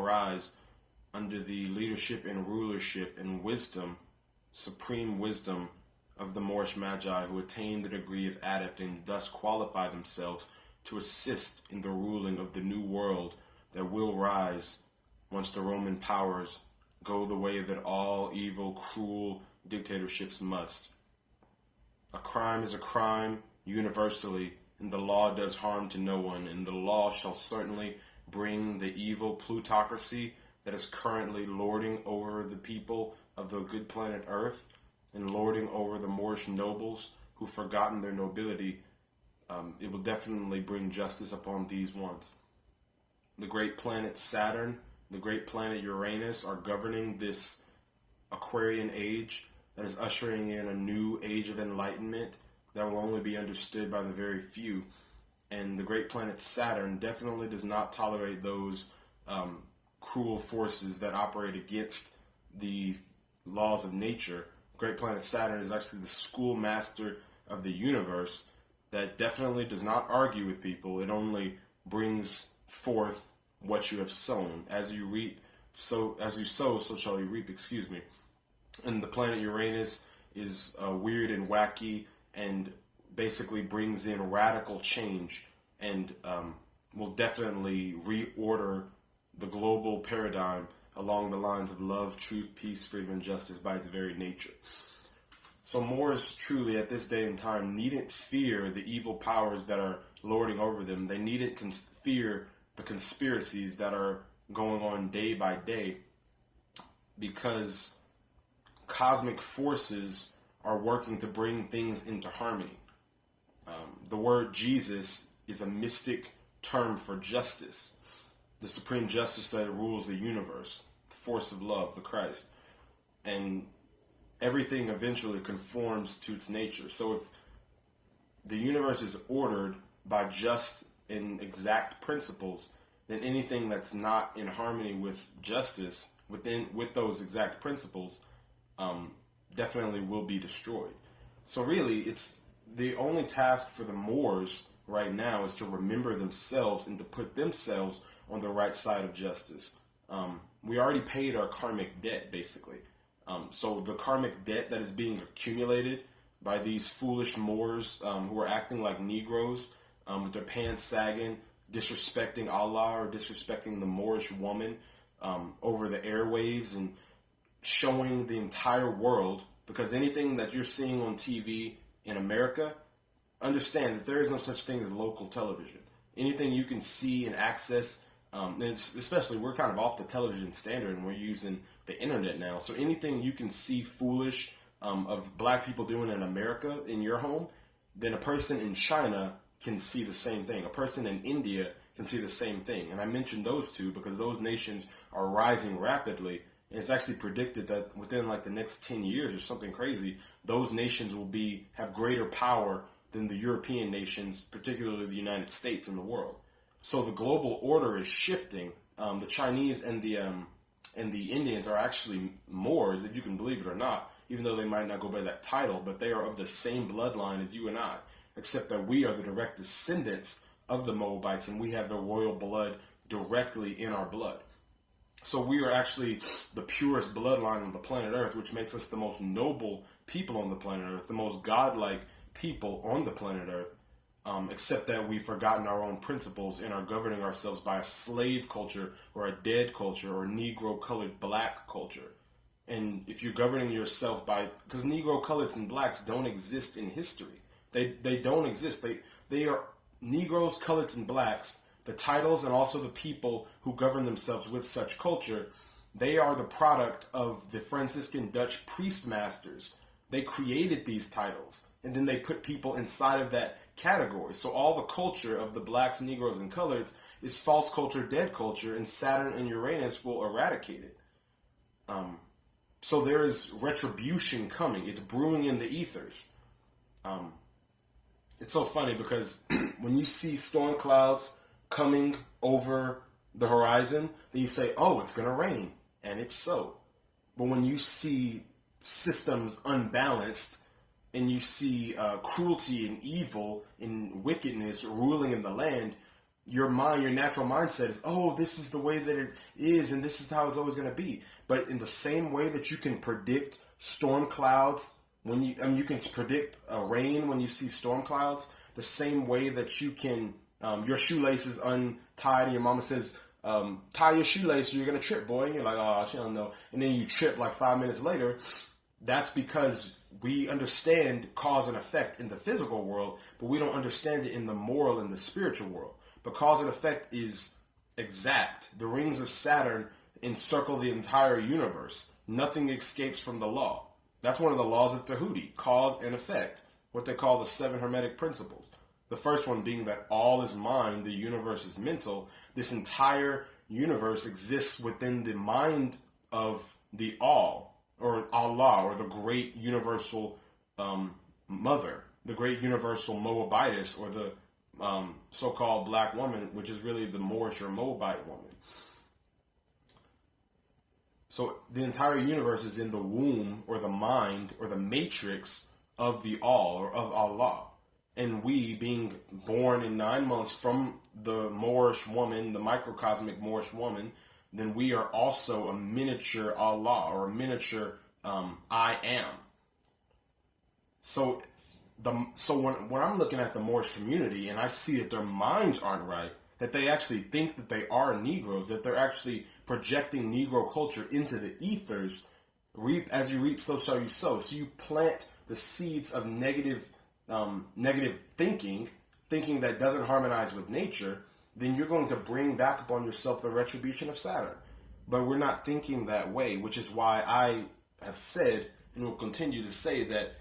rise under the leadership and rulership and wisdom, supreme wisdom of the Moorish Magi, who attained the degree of adept and thus qualify themselves to assist in the ruling of the new world that will rise once the Roman powers go the way that all evil, cruel dictatorships must. A crime is a crime universally, and the law does harm to no one, and the law shall certainly bring the evil plutocracy that is currently lording over the people of the good planet Earth and lording over the Moorish nobles who've forgotten their nobility. It will definitely bring justice upon these ones. The great planet Saturn, the great planet Uranus are governing this Aquarian age that is ushering in a new age of enlightenment that will only be understood by the very few. And the great planet Saturn definitely does not tolerate those cruel forces that operate against the laws of nature. Great planet Saturn is actually the schoolmaster of the universe that definitely does not argue with people. It only brings forth what you have sown. As you sow, so shall you reap, And the planet Uranus is weird and wacky and basically brings in radical change and will definitely reorder the global paradigm along the lines of love, truth, peace, freedom, and justice by its very nature. So Moors truly at this day and time needn't fear the evil powers that are lording over them. They needn't fear the conspiracies that are going on day by day, because cosmic forces are working to bring things into harmony. The word Jesus is a mystic term for justice, the supreme justice that rules the universe, the force of love, the Christ. And everything eventually conforms to its nature. So if the universe is ordered by just and exact principles, then anything that's not in harmony with justice with those exact principles definitely will be destroyed. So really, it's the only task for the Moors right now is to remember themselves and to put themselves on the right side of justice. We already paid our karmic debt, basically. So the karmic debt that is being accumulated by these foolish Moors who are acting like Negroes with their pants sagging, disrespecting Allah or disrespecting the Moorish woman over the airwaves and showing the entire world, because anything that you're seeing on TV in America, understand that there is no such thing as local television. Anything you can see and access, and especially we're kind of off the television standard and we're using the internet now. So anything you can see foolish of black people doing in America in your home, then a person in China can see the same thing. A person in India can see the same thing. And I mentioned those two because those nations are rising rapidly. And it's actually predicted that within like the next 10 years or something crazy, those nations will have greater power than the European nations, particularly the United States and the world. So the global order is shifting. The Chinese and the Indians are actually Moors, if you can believe it or not, even though they might not go by that title, but they are of the same bloodline as you and I, except that we are the direct descendants of the Moabites and we have the royal blood directly in our blood. So we are actually the purest bloodline on the planet Earth, which makes us the most noble people on the planet Earth, the most godlike people on the planet Earth, except that we've forgotten our own principles and are governing ourselves by a slave culture or a dead culture or Negro-colored black culture. And if you're governing yourself because Negro-coloreds and blacks don't exist in history. They don't exist. They are Negroes, coloreds, and blacks. The titles and also the people who govern themselves with such culture, they are the product of the Franciscan Dutch priest masters. They created these titles, and then they put people inside of that category. So all the culture of the blacks, Negroes, and coloreds is false culture, dead culture, and Saturn and Uranus will eradicate it. So there is retribution coming. It's brewing in the ethers. It's so funny because when you see storm clouds coming over the horizon, then you say, oh, it's going to rain. And it's so. But when you see systems unbalanced and you see cruelty and evil and wickedness ruling in the land, your mind, your natural mindset is, oh, this is the way that it is, and this is how it's always going to be. But in the same way that you can predict storm clouds, you can predict rain when you see storm clouds, the same way that you can, your shoelace is untied, and your mama says, tie your shoelace or you're going to trip, boy. And you're like, oh, she don't know. And then you trip like 5 minutes later. That's because we understand cause and effect in the physical world, but we don't understand it in the moral and the spiritual world. But cause and effect is exact. The rings of Saturn encircle the entire universe. Nothing escapes from the law. That's one of the laws of Tahuti, cause and effect, what they call the 7 Hermetic principles. The first one being that all is mind, the universe is mental. This entire universe exists within the mind of the all, or Allah, or the great universal mother, the great universal Moabitess, or the so-called black woman, which is really the Moorish or Moabite woman. So the entire universe is in the womb, or the mind, or the matrix of the all, or of Allah. And we, being born in 9 months from the Moorish woman, the microcosmic Moorish woman, then we are also a miniature Allah, or a miniature I am. So when I'm looking at the Moorish community and I see that their minds aren't right, that they actually think that they are Negroes, that they're actually projecting Negro culture into the ethers, reap as you reap, so shall you sow. So you plant the seeds of negative thinking that doesn't harmonize with nature, then you're going to bring back upon yourself the retribution of Saturn. But we're not thinking that way, which is why I have said, and will continue to say, that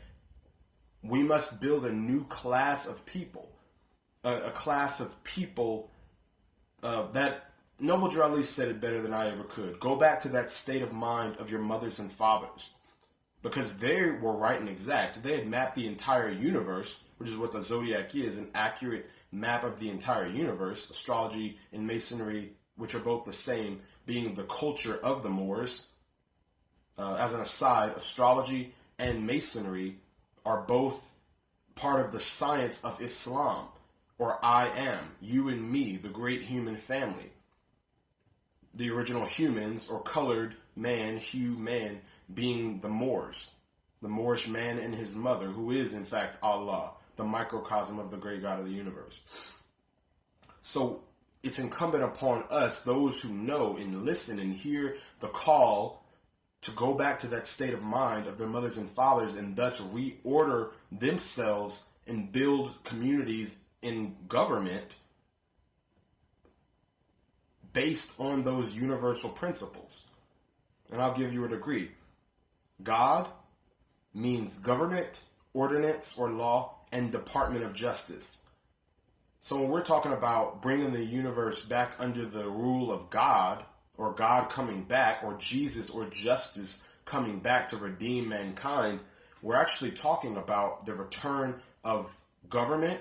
we must build a new class of people, a class of people that Noble Drew Ali said it better than I ever could. Go back to that state of mind of your mothers and fathers. Because they were right and exact. They had mapped the entire universe, which is what the zodiac is, an accurate map of the entire universe. Astrology and Masonry, which are both the same, being the culture of the Moors. As an aside, astrology and Masonry are both part of the science of Islam, or I am, you and me, the great human family. The original humans, or colored man, man, being the Moors, the Moorish man and his mother, who is in fact Allah, the microcosm of the great God of the universe. So it's incumbent upon us, those who know and listen and hear the call, to go back to that state of mind of their mothers and fathers, and thus reorder themselves and build communities in government based on those universal principles. And I'll give you a degree. God means government, ordinance, or law, and department of justice. So when we're talking about bringing the universe back under the rule of God, or God coming back, or Jesus or justice coming back to redeem mankind, we're actually talking about the return of government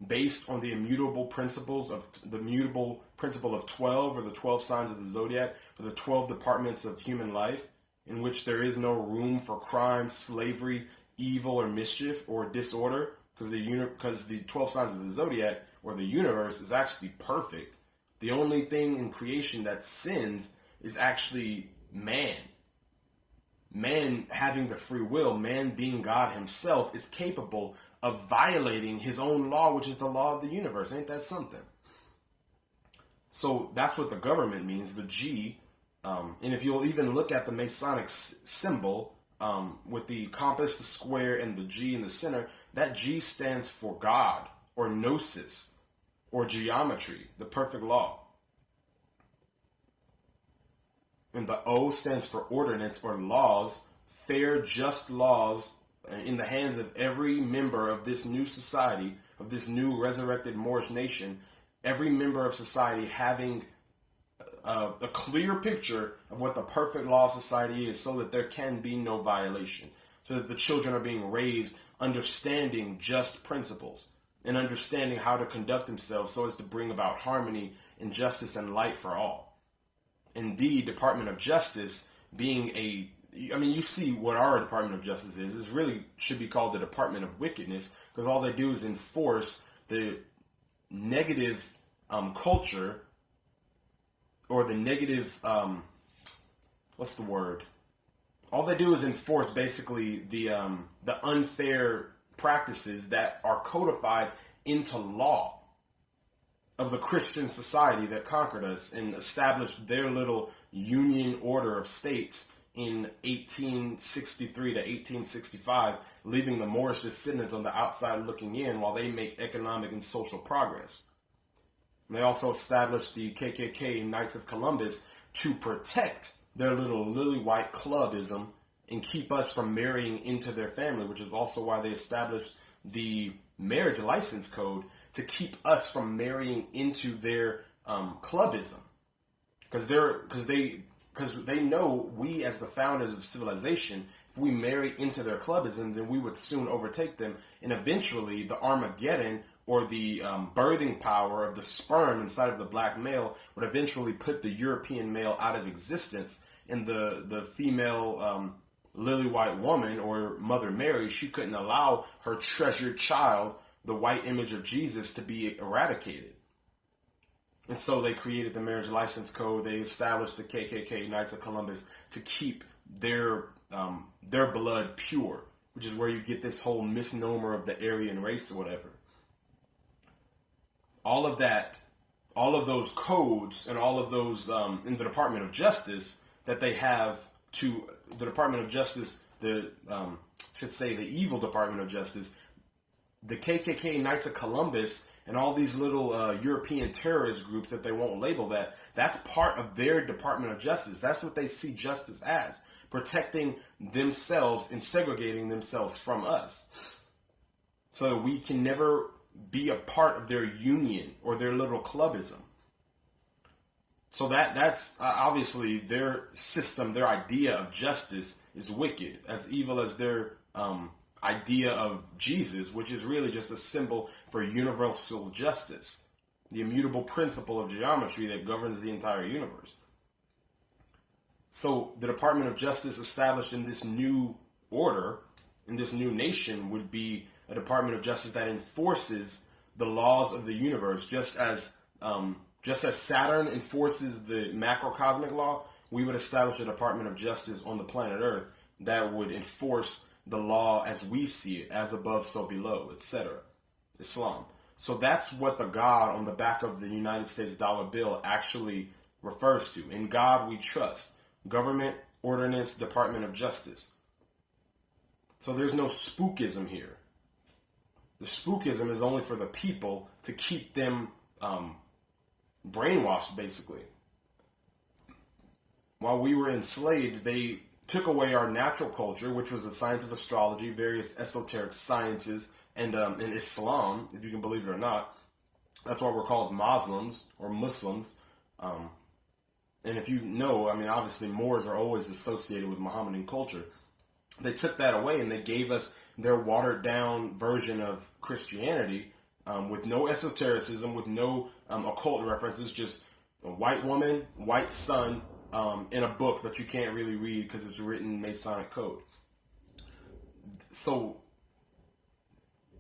based on the immutable principles of the mutable principle of 12, or the 12 signs of the zodiac, or the 12 departments of human life, in which there is no room for crime, slavery, evil, or mischief, or disorder, because the 12 signs of the zodiac, or the universe, is actually perfect. The only thing in creation that sins is actually man. Man having the free will, man being God himself, is capable of violating his own law, which is the law of the universe. Ain't that something? So that's what the government means, the G. And if you'll even look at the Masonic symbol, with the compass, the square, and the G in the center, that G stands for God, or gnosis, or geometry, the perfect law. And the O stands for ordinance, or laws, fair, just laws in the hands of every member of this new society, of this new resurrected Moorish nation, every member of society having a clear picture of what the perfect law of society is, so that there can be no violation. So that the children are being raised understanding just principles and understanding how to conduct themselves so as to bring about harmony and justice and light for all. Indeed, Department of Justice being you see what our Department of Justice is. It really should be called the Department of Wickedness, because all they do is enforce the negative culture, or the negative, what's the word? All they do is enforce basically the unfair practices that are codified into law of the Christian society that conquered us and established their little union order of states in 1863 to 1865, leaving the Moorish descendants on the outside looking in while they make economic and social progress. And they also established the KKK Knights of Columbus to protect their little lily white clubism and keep us from marrying into their family, which is also why they established the marriage license code to keep us from marrying into their clubism, because they know we, as the founders of civilization, if we marry into their clubism, then we would soon overtake them, and eventually the Armageddon, or the birthing power of the sperm inside of the black male, would eventually put the European male out of existence, and the female lily white woman, or Mother Mary, she couldn't allow her treasured child, the white image of Jesus, to be eradicated. And so they created the marriage license code. They established the KKK Knights of Columbus to keep their blood pure, which is where you get this whole misnomer of the Arian race or whatever. All of that, all of those codes and all of those in the Department of Justice that they have to the Department of Justice, the evil Department of Justice, the KKK Knights of Columbus, and all these little European terrorist groups that they won't label that's part of their Department of Justice. That's what they see justice as, protecting themselves and segregating themselves from us. So that we can never be a part of their union or their little clubism. So that's obviously their system, their idea of justice is wicked, as evil as their idea of Jesus, which is really just a symbol for universal justice, the immutable principle of geometry that governs the entire universe. So the Department of Justice established in this new order, in this new nation, would be a Department of Justice that enforces the laws of the universe, just as Saturn enforces the macrocosmic law. We would establish a Department of Justice on the planet Earth that would enforce the law as we see it, as above, so below, etc. Islam. So that's what the God on the back of the United States dollar bill actually refers to. In God we trust. Government, Ordinance, Department of Justice. So there's no spookism here. The spookism is only for the people to keep them brainwashed, basically. While we were enslaved, they took away our natural culture, which was the science of astrology, various esoteric sciences, and in Islam, if you can believe it or not. That's why we're called Muslims or Muslims. And if you know, obviously Moors are always associated with Mohammedan culture. They took that away and they gave us their watered down version of Christianity, with no esotericism, with no occult references, just a white woman, white son, in a book that you can't really read because it's written in Masonic code. So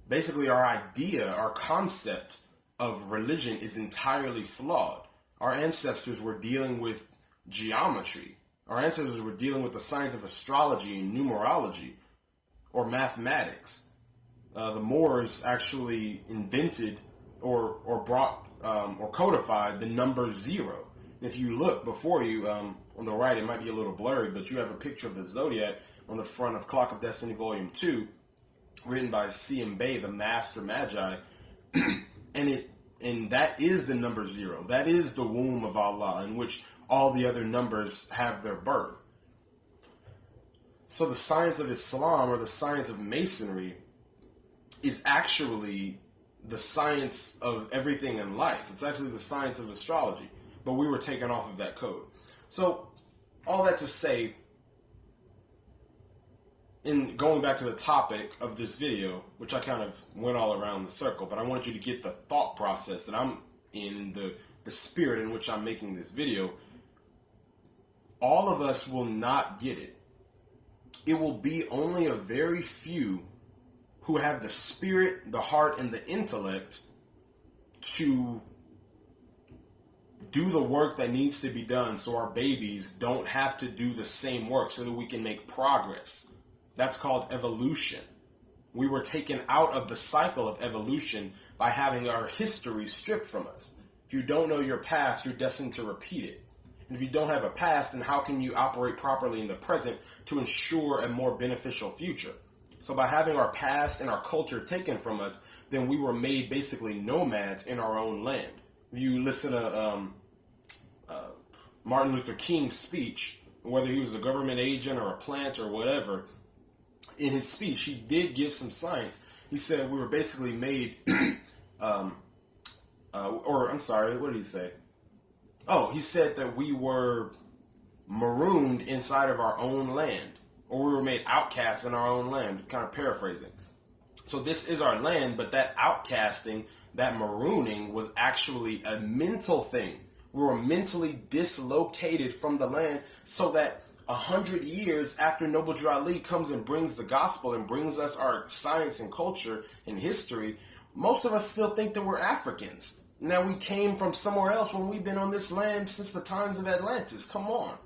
basically our idea, our concept of religion is entirely flawed. Our ancestors were dealing with geometry. Our ancestors were dealing with the science of astrology and numerology, or mathematics. The Moors actually invented or brought or codified the number 0. If you look before you, on the right, it might be a little blurred, but you have a picture of the zodiac on the front of Clock of Destiny Volume 2, written by C.M. Bay, the Master Magi, and that is the number 0. That is the womb of Allah, in which all the other numbers have their birth. So the science of Islam, or the science of Masonry, is actually the science of everything in life. It's actually the science of astrology. But we were taken off of that code. So, all that to say, in going back to the topic of this video, which I kind of went all around the circle, but I want you to get the thought process that I'm in, the spirit in which I'm making this video. All of us will not get it. It will be only a very few who have the spirit, the heart, and the intellect to do the work that needs to be done so our babies don't have to do the same work so that we can make progress. That's called evolution. We were taken out of the cycle of evolution by having our history stripped from us. If you don't know your past, you're destined to repeat it. And if you don't have a past, then how can you operate properly in the present to ensure a more beneficial future? So by having our past and our culture taken from us, then we were made basically nomads in our own land. If you listen to Martin Luther King's speech, whether he was a government agent or a plant or whatever, in his speech, he did give some science. He said we were basically made, what did he say? Oh, he said that we were marooned inside of our own land, or we were made outcasts in our own land, kind of paraphrasing. So this is our land, but that outcasting, that marooning, was actually a mental thing. We were mentally dislocated from the land so that 100 years after Noble Drew Ali comes and brings the gospel and brings us our science and culture and history, most of us still think that we're Africans. Now, we came from somewhere else when we've been on this land since the times of Atlantis. Come on.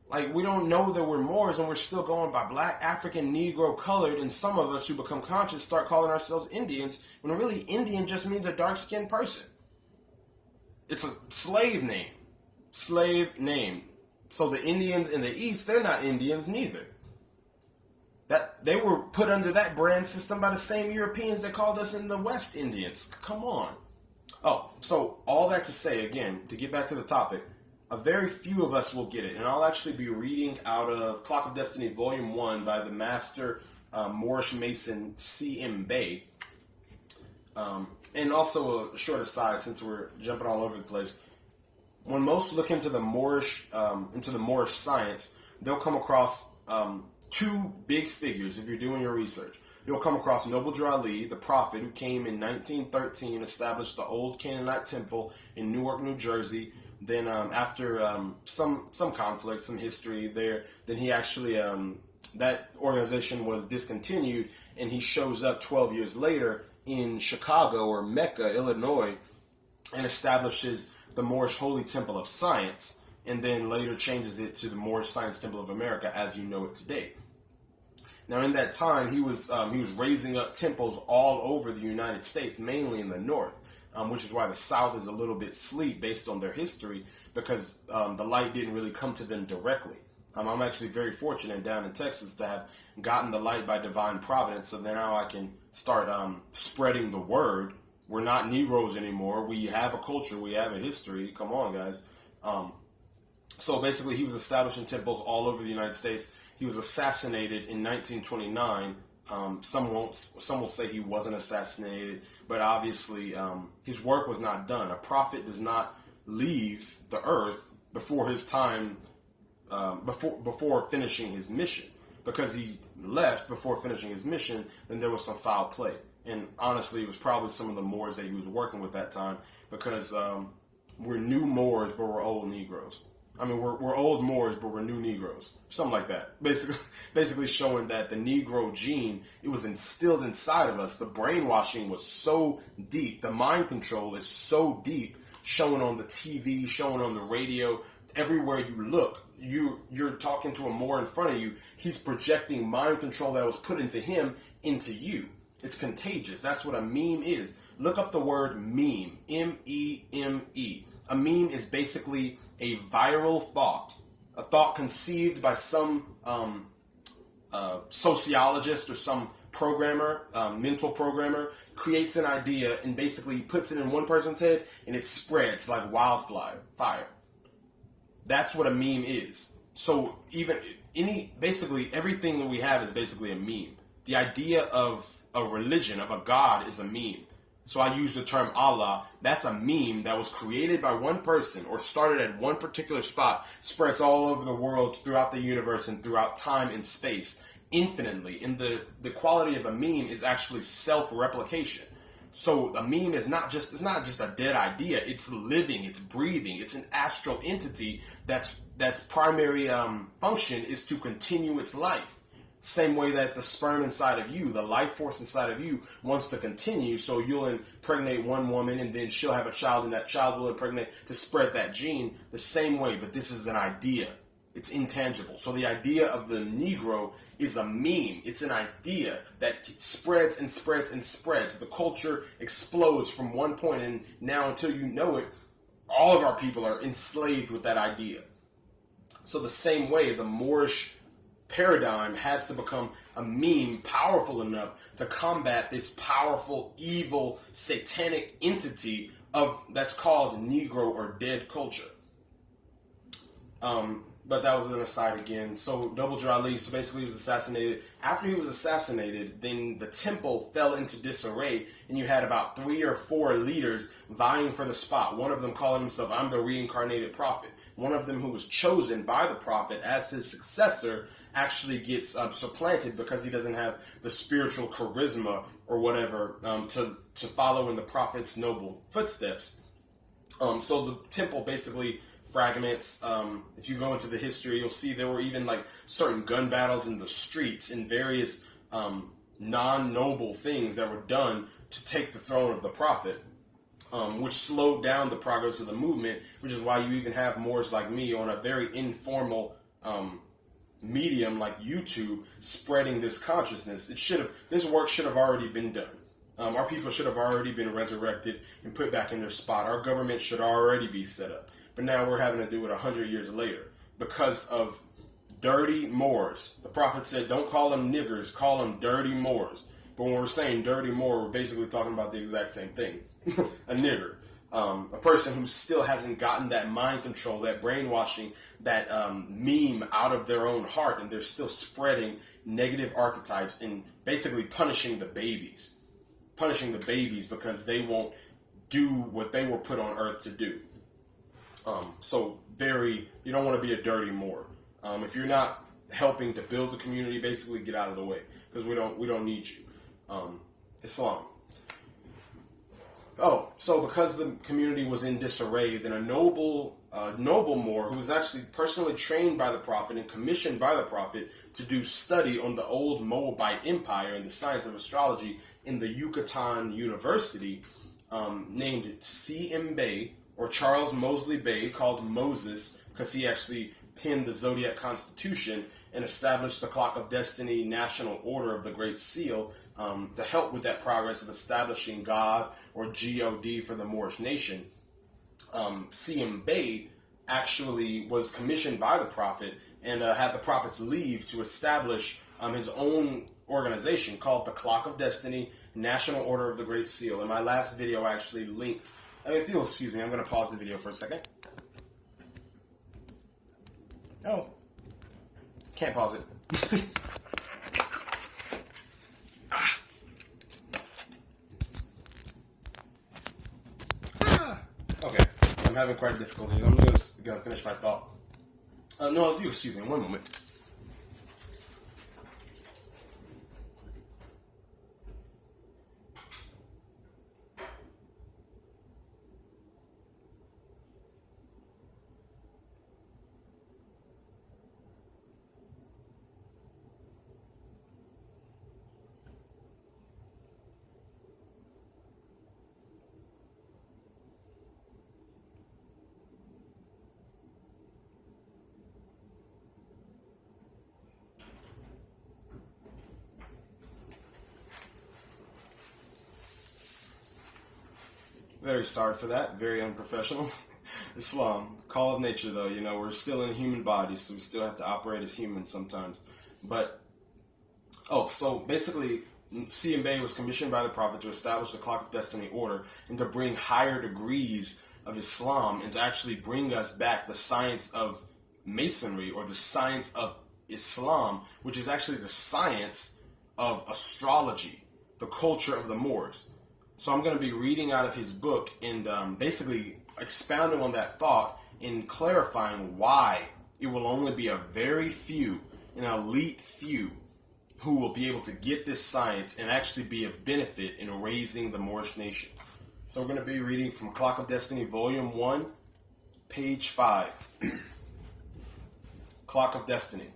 Like, we don't know that we're Moors and we're still going by black, African, Negro, colored, and some of us who become conscious start calling ourselves Indians, when really Indian just means a dark-skinned person. It's a slave name. Slave name. So the Indians in the East, they're not Indians neither. That they were put under that brand system by the same Europeans that called us in the West Indians. Come on. Oh, so all that to say, again, to get back to the topic, a very few of us will get it. And I'll actually be reading out of Clock of Destiny Volume 1 by the master Moorish Mason C.M. Bay. And also a short aside, since we're jumping all over the place. When most look into the Moorish science, they'll come across two big figures if you're doing your research. You'll come across Noble Drew Ali, the prophet who came in 1913, established the old Canaanite temple in Newark, New Jersey. Then after some conflict, some history there, then he actually, that organization was discontinued, and he shows up 12 years later in Chicago or Mecca, Illinois, and establishes the Moorish Holy Temple of Science, and then later changes it to the Moorish Science Temple of America as you know it today. Now, in that time, he was raising up temples all over the United States, mainly in the north, which is why the South is a little bit asleep based on their history, because the light didn't really come to them directly. I'm actually very fortunate down in Texas to have gotten the light by divine providence, so now I can start spreading the word. We're not Negroes anymore. We have a culture. We have a history. Come on, guys. So basically, he was establishing temples all over the United States. He was assassinated in 1929. Some will say he wasn't assassinated, but obviously his work was not done. A prophet does not leave the earth before his time, before finishing his mission. Because he left before finishing his mission, then there was some foul play. And honestly, it was probably some of the Moors that he was working with that time, because we're new Moors, but we're old Negroes. I mean, we're old Moors, but we're new Negroes. Something like that. Basically showing that the Negro gene, it was instilled inside of us. The brainwashing was so deep. The mind control is so deep, showing on the TV, showing on the radio. Everywhere you look, you're talking to a Moor in front of you. He's projecting mind control that was put into him into you. It's contagious. That's what a meme is. Look up the word meme. M-E-M-E. A meme is basically a viral thought. A thought conceived by some sociologist or some programmer, mental programmer, creates an idea and basically puts it in one person's head and it spreads like wildfire. That's what a meme is. So basically everything that we have is basically a meme. The idea of a religion, of a God, is a meme. So I use the term Allah. That's a meme that was created by one person or started at one particular spot, spreads all over the world, throughout the universe, and throughout time and space, infinitely. And the quality of a meme is actually self-replication. So a meme is not just a dead idea. It's living, it's breathing, it's an astral entity that's primary function is to continue its life Same way that the sperm inside of you, the life force inside of you, wants to continue, so you'll impregnate one woman and then she'll have a child and that child will impregnate to spread that gene the same way, but this is an idea. It's intangible. So the idea of the Negro is a meme. It's an idea that spreads and spreads and spreads. The culture explodes from one point, and now until you know it, all of our people are enslaved with that idea. So the same way, the Moorish paradigm has to become a meme powerful enough to combat this powerful, evil, satanic entity that's called Negro or dead culture. But that was an aside again. So Noble Drew Ali, so basically he was assassinated. After he was assassinated, then the temple fell into disarray, and you had about 3 or 4 leaders vying for the spot. One of them calling himself, I'm the reincarnated prophet. One of them who was chosen by the prophet as his successor actually gets supplanted because he doesn't have the spiritual charisma or whatever to follow in the prophet's noble footsteps. So the temple basically fragments. If you go into the history, you'll see there were even like certain gun battles in the streets and various non-noble things that were done to take the throne of the prophet, which slowed down the progress of the movement, which is why you even have Moors like me on a very informal medium like YouTube spreading this consciousness. This work should have already been done. Our people should have already been resurrected and put back in their spot. Our government should already be set up. But now we're having to do it 100 years later because of dirty Moors. The prophet said, don't call them niggers, call them dirty Moors. But when we're saying dirty Moor, we're basically talking about the exact same thing. A nigger. A person who still hasn't gotten that mind control, that brainwashing, that meme out of their own heart, and they're still spreading negative archetypes and basically punishing the babies. Punishing the babies because they won't do what they were put on earth to do. You don't want to be a dirty Moor. If you're not helping to build the community, basically get out of the way because we don't need you. Islam. So because the community was in disarray, then a noble Moor who was actually personally trained by the prophet and commissioned by the prophet to do study on the old Moabite empire and the science of astrology in the Yucatan University, named C.M. Bey, or Charles Mosley Bey, called Moses, because he actually penned the Zodiac Constitution and established the Clock of Destiny National Order of the Great Seal to help with that progress of establishing God, or G.O.D. for the Moorish Nation. C.M. Bey actually was commissioned by the prophet and had the prophet's leave to establish his own organization called the Clock of Destiny National Order of the Great Seal. In my last video, I actually linked. If you'll excuse me, I'm going to pause the video for a second. Oh. Can't pause it. Okay. I'm having quite a difficulty. I'm going to finish my thought. No, if you excuse me, one moment. Very sorry for that. Very unprofessional. Islam. Call of nature, though. You know, we're still in human bodies, so we still have to operate as humans sometimes. But, so basically, C.M. Bey was commissioned by the Prophet to establish the Clock of Destiny order and to bring higher degrees of Islam and to actually bring us back the science of Masonry, or the science of Islam, which is actually the science of astrology, the culture of the Moors. So I'm going to be reading out of his book and basically expounding on that thought and clarifying why it will only be a very few, an elite few, who will be able to get this science and actually be of benefit in raising the Moorish nation. So we're going to be reading from Clock of Destiny, Volume 1, page 5. Clock of Destiny.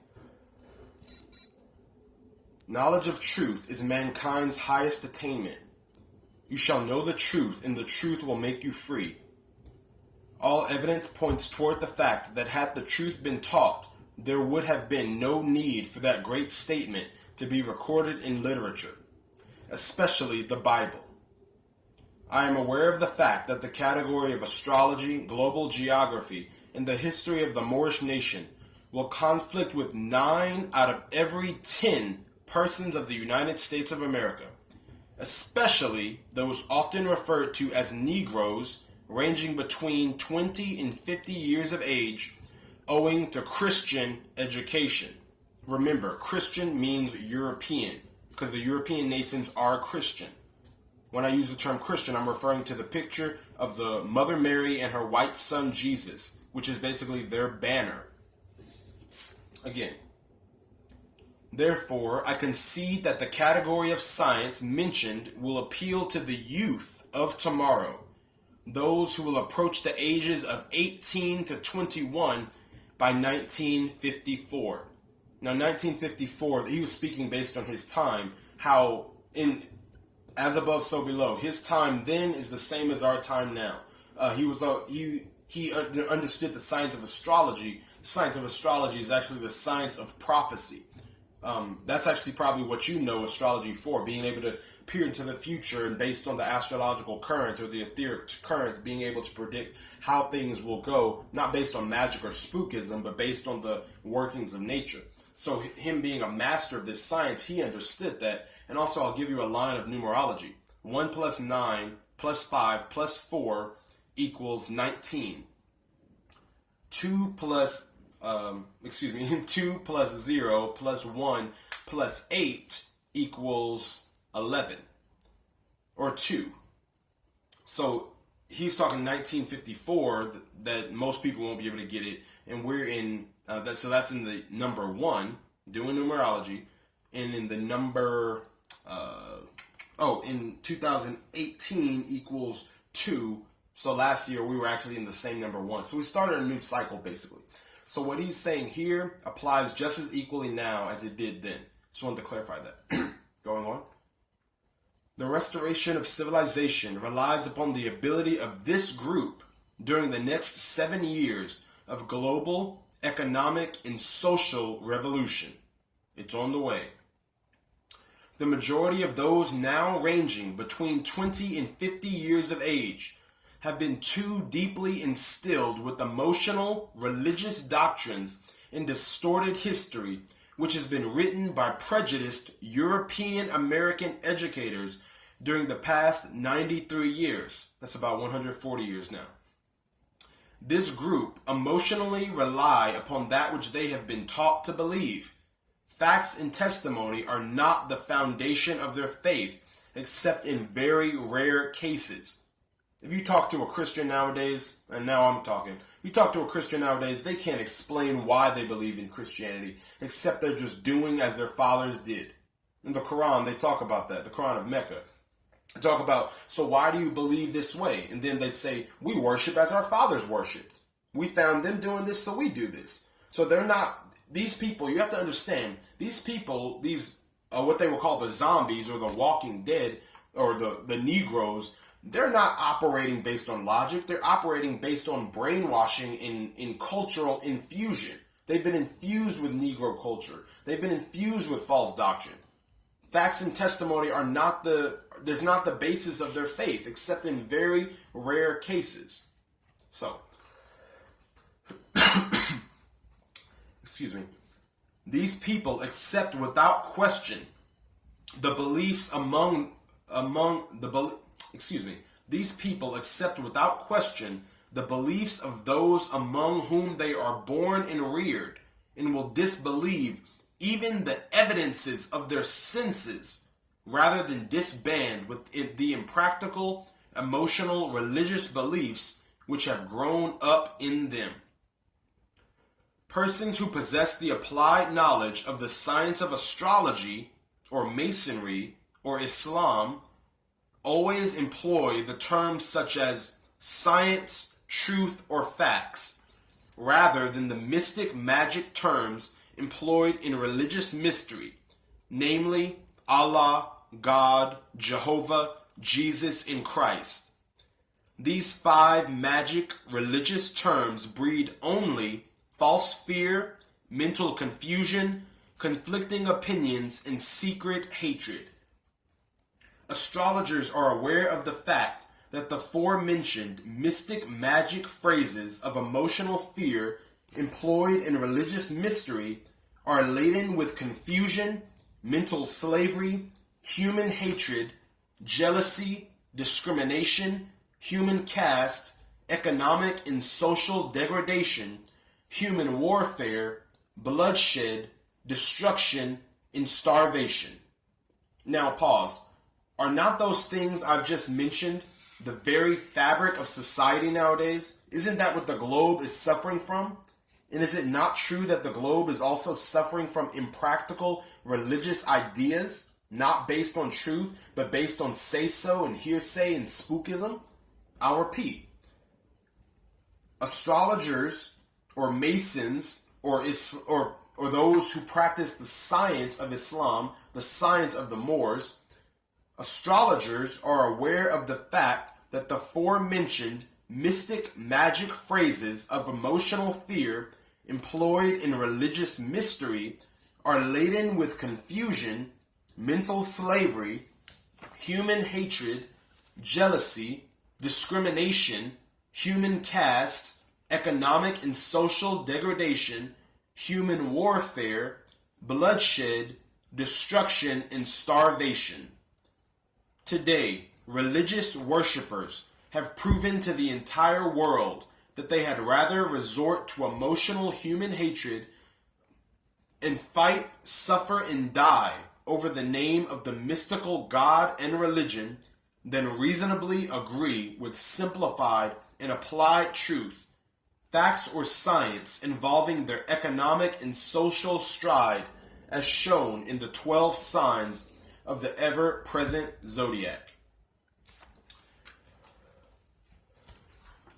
Knowledge of truth is mankind's highest attainment. You shall know the truth, and the truth will make you free. All evidence points toward the fact that had the truth been taught, there would have been no need for that great statement to be recorded in literature, especially the Bible. I am aware of the fact that the category of astrology, global geography, and the history of the Moorish Nation will conflict with 9 out of every 10 persons of the United States of America, especially those often referred to as Negroes ranging between 20 and 50 years of age, owing to Christian education. Remember, Christian means European, because the European nations are Christian. When I use the term Christian, I'm referring to the picture of the Mother Mary and her white son Jesus, which is basically their banner. Again, therefore, I concede that the category of science mentioned will appeal to the youth of tomorrow, those who will approach the ages of 18 to 21 by 1954. Now, 1954, he was speaking based on his time, how in as above, so below. His time then is the same as our time now. He understood the science of astrology. The science of astrology is actually the science of prophecy. That's actually probably what you know astrology for, being able to peer into the future and based on the astrological currents or the etheric currents, being able to predict how things will go, not based on magic or spookism, but based on the workings of nature. So him being a master of this science, he understood that. And also I'll give you a line of numerology. 1 plus 9 plus 5 plus 4 equals 19. 2 plus 2 plus 0 plus 1 plus 8 equals 11. Or 2. So he's talking 1954, that most people won't be able to get it. And we're in, so that's in the number 1, doing numerology. And in the number, in 2018 equals 2. So last year we were actually in the same number 1. So we started a new cycle basically. So what he's saying here applies just as equally now as it did then. Just wanted to clarify that. Going on. The restoration of civilization relies upon the ability of this group during the next 7 years of global, economic, and social revolution. It's on the way. The majority of those now ranging between 20 and 50 years of age have been too deeply instilled with emotional, religious doctrines and distorted history, which has been written by prejudiced European American educators during the past 93 years. That's about 140 years now. This group emotionally rely upon that which they have been taught to believe. Facts and testimony are not the foundation of their faith, except in very rare cases. If you talk to a Christian nowadays, and now I'm talking, you talk to a Christian nowadays, they can't explain why they believe in Christianity, except they're just doing as their fathers did. In the Quran, they talk about that, the Quran of Mecca. They talk about, so why do you believe this way? And then they say, we worship as our fathers worshipped. We found them doing this, so we do this. So they're not, these people, you have to understand, these people, these, what they will call the zombies or the walking dead or the Negroes, they're not operating based on logic. They're operating based on brainwashing in cultural infusion. They've been infused with Negro culture. They've been infused with false doctrine. Facts and testimony are not there's not the basis of their faith, except in very rare cases. So, excuse me. These people accept without question the beliefs These people accept without question the beliefs of those among whom they are born and reared, and will disbelieve even the evidences of their senses, rather than disband with the impractical, emotional, religious beliefs which have grown up in them. Persons who possess the applied knowledge of the science of astrology, or masonry, or Islam, always employ the terms such as science, truth, or facts, rather than the mystic magic terms employed in religious mystery, namely Allah, God, Jehovah, Jesus, and Christ. These 5 magic religious terms breed only false fear, mental confusion, conflicting opinions, and secret hatred. Astrologers are aware of the fact that the aforementioned mystic magic phrases of emotional fear employed in religious mystery are laden with confusion, mental slavery, human hatred, jealousy, discrimination, human caste, economic and social degradation, human warfare, bloodshed, destruction, and starvation. Now pause. Are not those things I've just mentioned the very fabric of society nowadays? Isn't that what the globe is suffering from? And is it not true that the globe is also suffering from impractical religious ideas, not based on truth, but based on say-so and hearsay and spookism? I'll repeat. Astrologers or Masons or those who practice the science of Islam, the science of the Moors, astrologers are aware of the fact that the aforementioned mystic magic phrases of emotional fear employed in religious mystery are laden with confusion, mental slavery, human hatred, jealousy, discrimination, human caste, economic and social degradation, human warfare, bloodshed, destruction, and starvation. Today, religious worshippers have proven to the entire world that they had rather resort to emotional human hatred and fight, suffer, and die over the name of the mystical God and religion than reasonably agree with simplified and applied truth, facts or science involving their economic and social stride as shown in the 12 signs of the ever-present zodiac.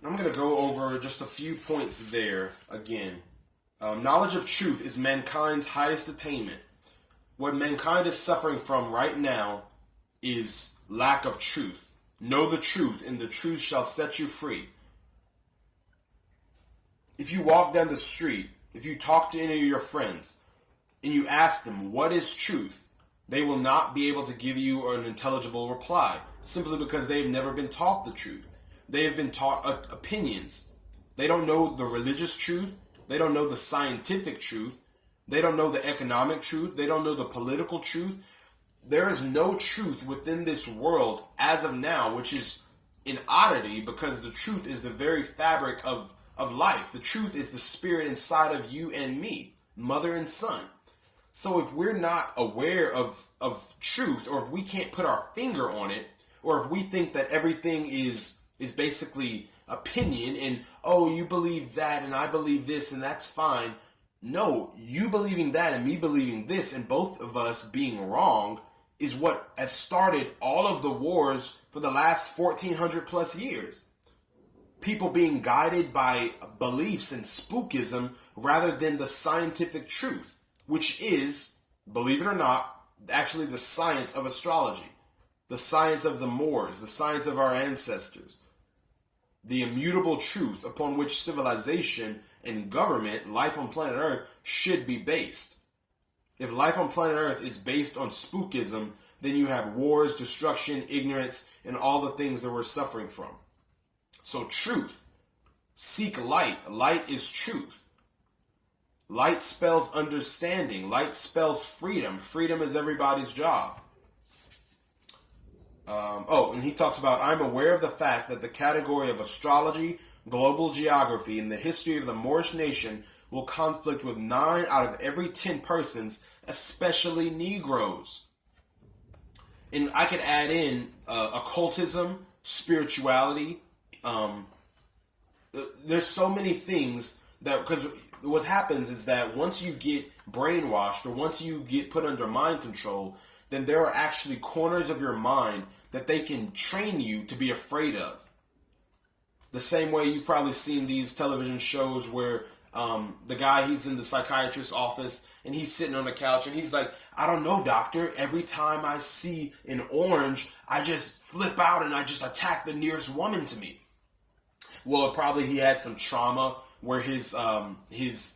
I'm going to go over just a few points there again. Knowledge of truth is mankind's highest attainment. What mankind is suffering from right now is lack of truth. Know the truth, and the truth shall set you free. If you walk down the street, if you talk to any of your friends, and you ask them, what is truth? They will not be able to give you an intelligible reply, simply because they've never been taught the truth. They have been taught opinions. They don't know the religious truth. They don't know the scientific truth. They don't know the economic truth. They don't know the political truth. There is no truth within this world as of now, which is an oddity because the truth is the very fabric of life. The truth is the spirit inside of you and me, mother and son. So if we're not aware of truth, or if we can't put our finger on it, or if we think that everything is basically opinion and, oh, you believe that and I believe this and that's fine. No, you believing that and me believing this and both of us being wrong is what has started all of the wars for the last 1400 plus years. People being guided by beliefs and spookism rather than the scientific truth, which is, believe it or not, actually the science of astrology, the science of the Moors, the science of our ancestors, the immutable truth upon which civilization and government, life on planet Earth, should be based. If life on planet Earth is based on spookism, then you have wars, destruction, ignorance, and all the things that we're suffering from. So truth. Seek light. Light is truth. Light spells understanding. Light spells freedom. Freedom is everybody's job. And he talks about, I'm aware of the fact that the category of astrology, global geography, and the history of the Moorish Nation will conflict with 9 out of every 10 persons, especially Negroes. And I could add in occultism, spirituality. There's so many things that, because what happens is that once you get brainwashed or once you get put under mind control, then there are actually corners of your mind that they can train you to be afraid of. The same way you've probably seen these television shows where The guy, he's in the psychiatrist's office, and he's sitting on the couch, and he's like, I don't know, doctor. Every time I see an orange, I just flip out and I just attack the nearest woman to me. Well, probably he had some trauma where his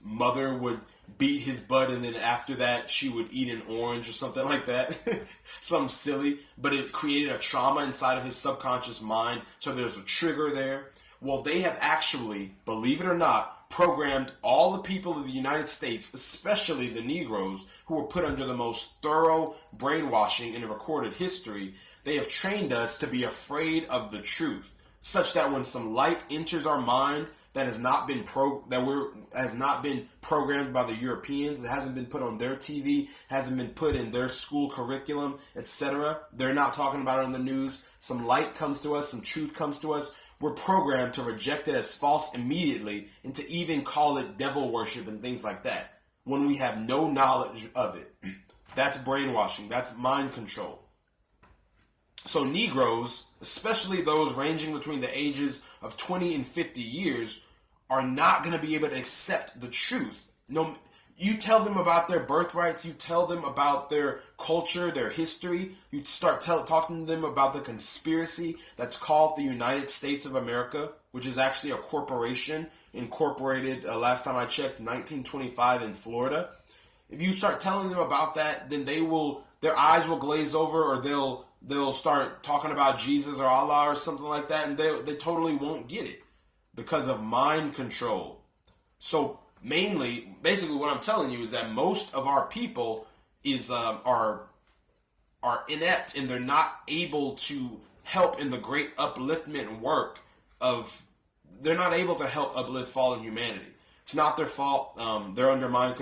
mother would beat his butt, and then after that she would eat an orange or something like that. Something silly, but it created a trauma inside of his subconscious mind, so there's a trigger there. Well, they have actually, believe it or not, programmed all the people of the United States, especially the Negroes, who were put under the most thorough brainwashing in recorded history. They have trained us to be afraid of the truth, such that when some light enters our mind that has not been programmed by the Europeans, it hasn't been put on their TV, hasn't been put in their school curriculum, etc. They're not talking about it on the news. Some light comes to us, some truth comes to us. We're programmed to reject it as false immediately and to even call it devil worship and things like that when we have no knowledge of it. That's brainwashing. That's mind control. So Negroes, especially those ranging between the ages of 20 and 50 years, are not going to be able to accept the truth. No, you tell them about their birthrights, you tell them about their culture, their history, you start talking to them about the conspiracy that's called the United States of America, which is actually a corporation incorporated, last time I checked, 1925 in Florida. If you start telling them about that, then their eyes will glaze over, or they'll start talking about Jesus or Allah or something like that, and they totally won't get it because of mind control. So basically what I'm telling you is that most of our people are inept, and they're not able to help in the great upliftment work they're not able to help uplift fallen humanity. It's not their fault. They're under mind control.